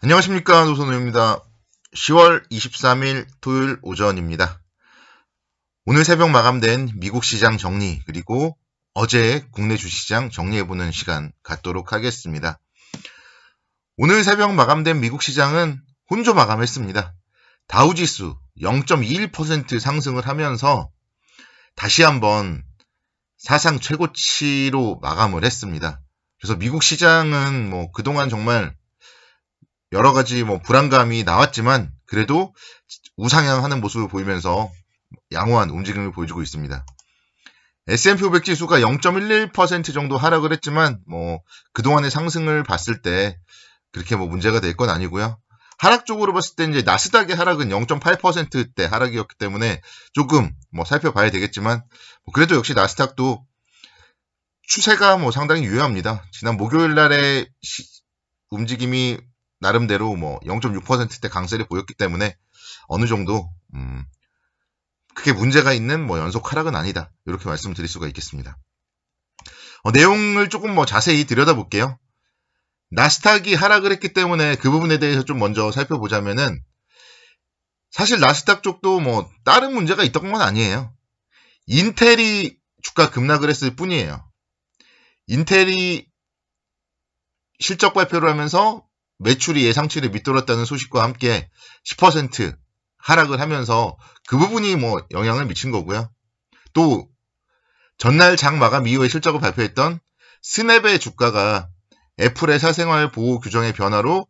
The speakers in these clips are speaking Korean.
안녕하십니까, 노선우입니다. 10월 23일 토요일 오전입니다. 오늘 새벽 마감된 미국 시장 정리 그리고 어제의 국내 주식시장 정리해보는 시간 갖도록 하겠습니다. 오늘 새벽 마감된 미국 시장은 혼조 마감했습니다. 다우지수 0.21% 상승을 하면서 다시 한번 사상 최고치로 마감을 했습니다. 그래서 미국 시장은 그동안 정말 여러 가지 불안감이 나왔지만 그래도 우상향하는 모습을 보이면서 양호한 움직임을 보여주고 있습니다. S&P 500 지수가 0.11% 정도 하락을 했지만 그동안의 상승을 봤을 때 그렇게 문제가 될 건 아니고요. 하락 쪽으로 봤을 때 이제 나스닥의 하락은 0.8%대 하락이었기 때문에 조금 살펴봐야 되겠지만 그래도 역시 나스닥도 추세가 상당히 유효합니다. 지난 목요일 날의 움직임이 나름대로 0.6%대 강세를 보였기 때문에 어느 정도 크게 문제가 있는 연속 하락은 아니다. 이렇게 말씀드릴 수가 있겠습니다. 내용을 조금 자세히 들여다볼게요. 나스닥이 하락을 했기 때문에 그 부분에 대해서 좀 먼저 살펴보자면은 사실 나스닥 쪽도 다른 문제가 있던 건 아니에요. 인텔이 주가 급락을 했을 뿐이에요. 인텔이 실적 발표를 하면서 매출이 예상치를 밑돌았다는 소식과 함께 10% 하락을 하면서 그 부분이 영향을 미친 거고요. 또 전날 장 마감 이후에 실적을 발표했던 스냅의 주가가 애플의 사생활 보호 규정의 변화로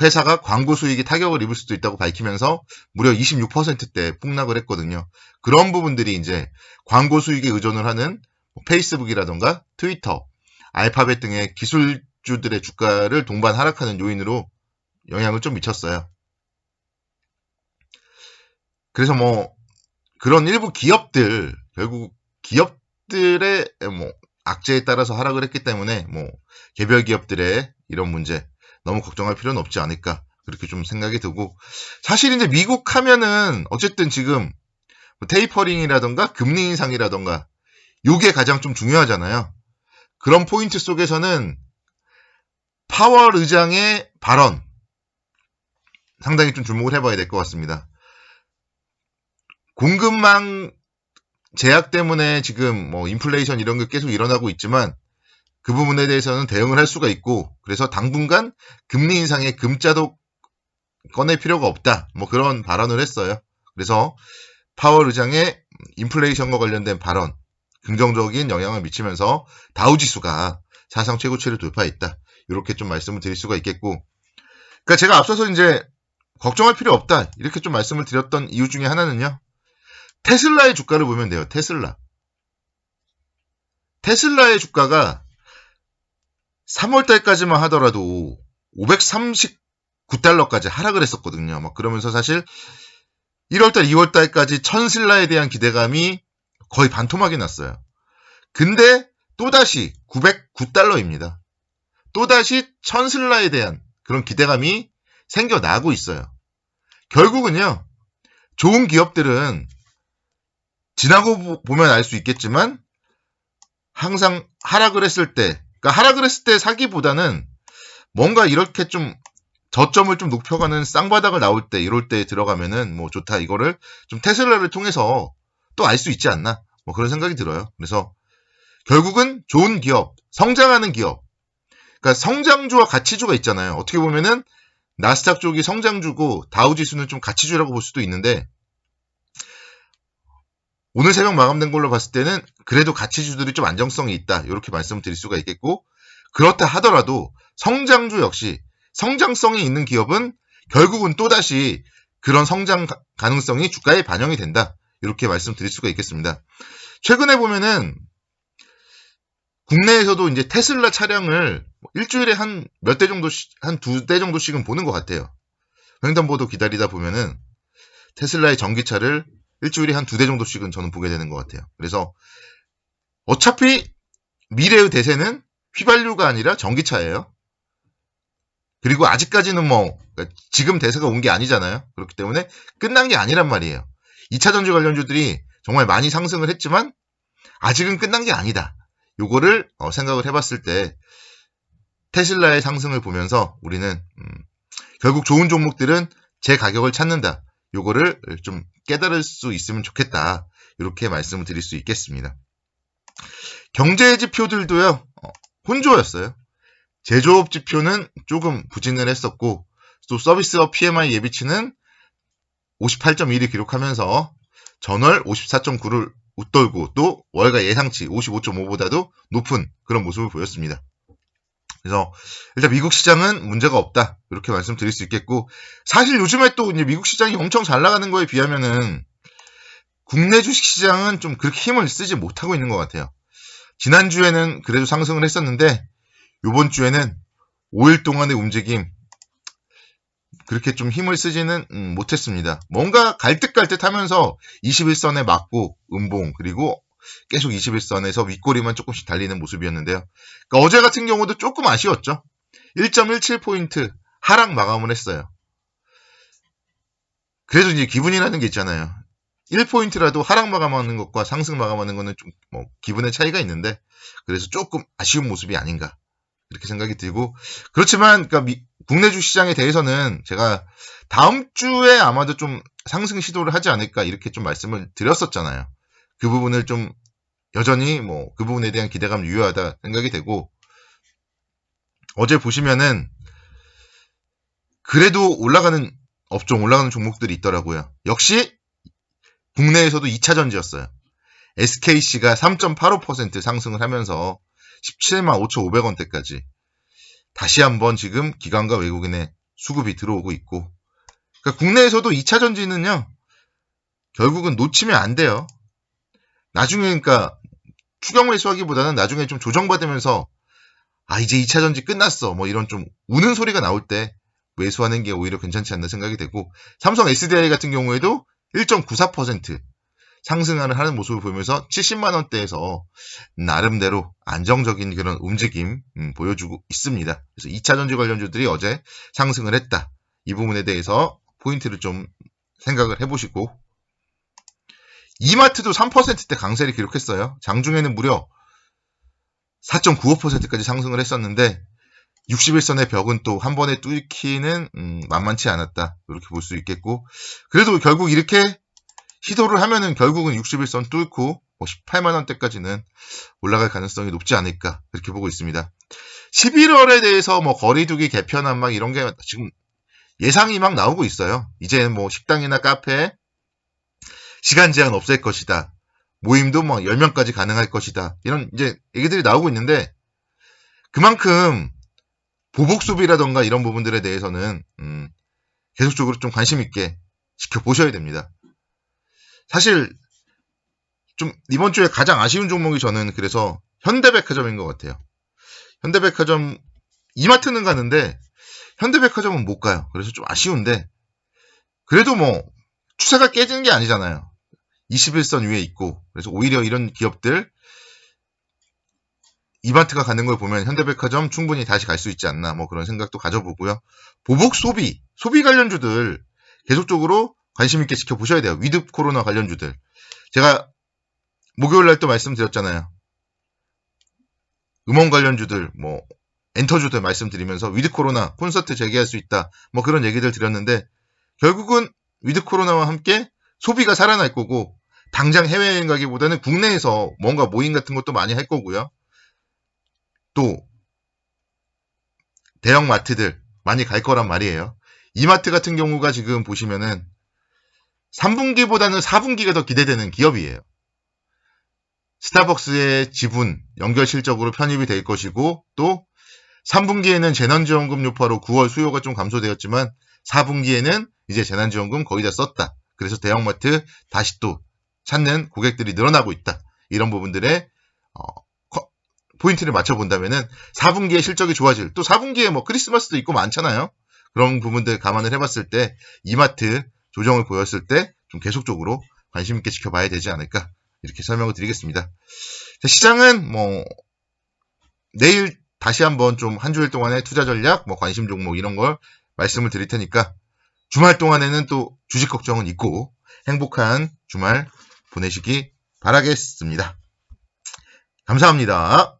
회사가 광고 수익이 타격을 입을 수도 있다고 밝히면서 무려 26%대 폭락을 했거든요. 그런 부분들이 이제 광고 수익에 의존을 하는 페이스북이라던가 트위터, 알파벳 등의 기술주들의 주가를 동반 하락하는 요인으로 영향을 좀 미쳤어요. 그래서 그런 일부 기업들, 결국 기업들의 악재에 따라서 하락을 했기 때문에 개별 기업들의 이런 문제 너무 걱정할 필요는 없지 않을까 그렇게 좀 생각이 들고, 사실 이제 미국 하면은 어쨌든 지금 테이퍼링이라던가 금리 인상이라던가 요게 가장 좀 중요하잖아요. 그런 포인트 속에서는 파월 의장의 발언 상당히 좀 주목을 해봐야 될 것 같습니다. 공급망 제약 때문에 지금 인플레이션 이런 게 계속 일어나고 있지만 그 부분에 대해서는 대응을 할 수가 있고, 그래서 당분간 금리 인상에 금자도 꺼낼 필요가 없다. 그런 발언을 했어요. 그래서 파월 의장의 인플레이션과 관련된 발언 긍정적인 영향을 미치면서 다우지수가 사상 최고치를 돌파했다. 이렇게 좀 말씀을 드릴 수가 있겠고, 그러니까 제가 앞서서 이제 걱정할 필요 없다 이렇게 좀 말씀을 드렸던 이유 중에 하나는요. 테슬라의 주가를 보면 돼요. 테슬라의 주가가 3월달까지만 하더라도 539달러까지 하락을 했었거든요. 그러면서 사실 1월달, 2월달까지 1000슬라에 대한 기대감이 거의 반토막이 났어요. 근데 또다시 909달러입니다. 또다시 1000슬라에 대한 그런 기대감이 생겨나고 있어요. 결국은요, 좋은 기업들은 지나고 보면 알 수 있겠지만 항상 하락을 했을 때, 그러니까 하락을 했을 때 사기보다는 뭔가 이렇게 좀 저점을 좀 높여가는 쌍바닥을 나올 때, 이럴 때 들어가면은 좋다. 이거를 좀 테슬라를 통해서 또 알 수 있지 않나? 그런 생각이 들어요. 그래서 결국은 좋은 기업, 성장하는 기업, 그러니까 성장주와 가치주가 있잖아요. 어떻게 보면은 나스닥 쪽이 성장주고 다우지수는 좀 가치주라고 볼 수도 있는데, 오늘 새벽 마감된 걸로 봤을 때는 그래도 가치주들이 좀 안정성이 있다. 이렇게 말씀드릴 수가 있겠고, 그렇다 하더라도 성장주 역시 성장성이 있는 기업은 결국은 또다시 그런 성장 가능성이 주가에 반영이 된다. 이렇게 말씀드릴 수가 있겠습니다. 최근에 보면은 국내에서도 이제 테슬라 차량을 일주일에 한 몇 대 정도씩, 한 2대 정도씩은 보는 것 같아요. 횡단보도 기다리다 보면은 테슬라의 전기차를 일주일에 한 2대 정도씩은 저는 보게 되는 것 같아요. 그래서 어차피 미래의 대세는 휘발유가 아니라 전기차예요. 그리고 아직까지는 그러니까 지금 대세가 온 게 아니잖아요. 그렇기 때문에 끝난 게 아니란 말이에요. 2차전지 관련주들이 정말 많이 상승을 했지만 아직은 끝난 게 아니다. 요거를 생각을 해봤을 때 테슬라의 상승을 보면서 우리는 결국 좋은 종목들은 제 가격을 찾는다. 요거를 좀 깨달을 수 있으면 좋겠다. 이렇게 말씀을 드릴 수 있겠습니다. 경제 지표들도요, 혼조였어요. 제조업 지표는 조금 부진을 했었고, 또 서비스업 PMI 예비치는 58.1을 기록하면서 전월 54.9를 웃돌고 또 월가 예상치 55.5보다도 높은 그런 모습을 보였습니다. 그래서 일단 미국 시장은 문제가 없다. 이렇게 말씀드릴 수 있겠고, 사실 요즘에 또 이제 미국 시장이 엄청 잘 나가는 거에 비하면은 국내 주식 시장은 좀 그렇게 힘을 쓰지 못하고 있는 것 같아요. 지난주에는 그래도 상승을 했었는데 이번 주에는 5일 동안의 움직임 그렇게 좀 힘을 쓰지는 못했습니다. 뭔가 갈듯갈듯 하면서 21선에 맞고 음봉 그리고 계속 21선에서 윗꼬리만 조금씩 달리는 모습이었는데요. 그러니까 어제 같은 경우도 조금 아쉬웠죠. 1.17포인트 하락 마감을 했어요. 그래도 이제 기분이라는 게 있잖아요. 1포인트라도 하락 마감하는 것과 상승 마감하는 것은 좀 뭐 기분의 차이가 있는데 그래서 조금 아쉬운 모습이 아닌가 이렇게 생각이 들고, 그렇지만 그러니까 국내 주시장에 대해서는 제가 다음 주에 아마도 좀 상승 시도를 하지 않을까 이렇게 좀 말씀을 드렸었잖아요. 그 부분을 좀 여전히 뭐 그 부분에 대한 기대감 유효하다 생각이 되고, 어제 보시면은 그래도 올라가는 업종 올라가는 종목들이 있더라고요. 역시 국내에서도 2차전지였어요. SKC가 3.85% 상승을 하면서 17만 5,500원대까지 다시 한번 지금 기관과 외국인의 수급이 들어오고 있고, 그러니까 국내에서도 2차 전지는요 결국은 놓치면 안 돼요. 나중에 그러니까 추경 매수하기보다는 나중에 좀 조정받으면서 이제 2차 전지 끝났어 뭐 이런 좀 우는 소리가 나올 때 매수하는 게 오히려 괜찮지 않나 생각이 되고, 삼성 SDI 같은 경우에도 1.94% 상승을 하는 모습을 보면서 70만원대에서 나름대로 안정적인 그런 움직임 보여주고 있습니다. 그래서 2차 전지 관련주들이 어제 상승을 했다. 이 부분에 대해서 포인트를 좀 생각을 해보시고, 이마트도 3%대 강세를 기록했어요. 장중에는 무려 4.95%까지 상승을 했었는데 61선의 벽은 또 한 번에 뚫기는 만만치 않았다. 이렇게 볼 수 있겠고, 그래도 결국 이렇게 시도를 하면은 결국은 61선 뚫고 18만원대까지는 올라갈 가능성이 높지 않을까 그렇게 보고 있습니다. 11월에 대해서 뭐 거리두기 개편안 막 이런 게 지금 예상이 막 나오고 있어요. 이제 뭐 식당이나 카페 시간 제한 없앨 것이다. 모임도 뭐 10명까지 가능할 것이다. 이런 이제 얘기들이 나오고 있는데, 그만큼 보복 소비라던가 이런 부분들에 대해서는 계속적으로 좀 관심 있게 지켜보셔야 됩니다. 사실 좀 이번 주에 가장 아쉬운 종목이 저는 그래서 현대백화점인 것 같아요. 현대백화점, 이마트는 가는데 현대백화점은 못 가요. 그래서 좀 아쉬운데, 그래도 뭐 추세가 깨지는 게 아니잖아요. 21선 위에 있고, 그래서 오히려 이런 기업들 이마트가 가는 걸 보면 현대백화점 충분히 다시 갈 수 있지 않나 뭐 그런 생각도 가져보고요. 보복 소비 관련주들 계속적으로 관심 있게 지켜보셔야 돼요. 위드 코로나 관련주들. 제가 목요일날 또 말씀드렸잖아요. 음원 관련주들, 뭐 엔터주들 말씀드리면서 위드 코로나 콘서트 재개할 수 있다. 뭐 그런 얘기들 드렸는데, 결국은 위드 코로나와 함께 소비가 살아날 거고, 당장 해외여행 가기보다는 국내에서 뭔가 모임 같은 것도 많이 할 거고요. 또 대형 마트들 많이 갈 거란 말이에요. 이마트 같은 경우가 지금 보시면은 3분기보다는 4분기가 더 기대되는 기업이에요. 스타벅스의 지분 연결 실적으로 편입이 될 것이고, 또 3분기에는 재난지원금 여파로 9월 수요가 좀 감소되었지만 4분기에는 이제 재난지원금 거의 다 썼다. 그래서 대형마트 다시 또 찾는 고객들이 늘어나고 있다. 이런 부분들에 포인트를 맞춰본다면은 4분기에 실적이 좋아질, 또 4분기에 뭐 크리스마스도 있고 많잖아요. 그런 부분들 감안을 해봤을 때 이마트 조정을 보였을 때 좀 계속적으로 관심 있게 지켜봐야 되지 않을까 이렇게 설명을 드리겠습니다. 자, 시장은 뭐 내일 다시 한번 좀 한 주일 동안의 투자 전략, 뭐 관심 종목 이런 걸 말씀을 드릴 테니까 주말 동안에는 또 주식 걱정은 있고 행복한 주말 보내시기 바라겠습니다. 감사합니다.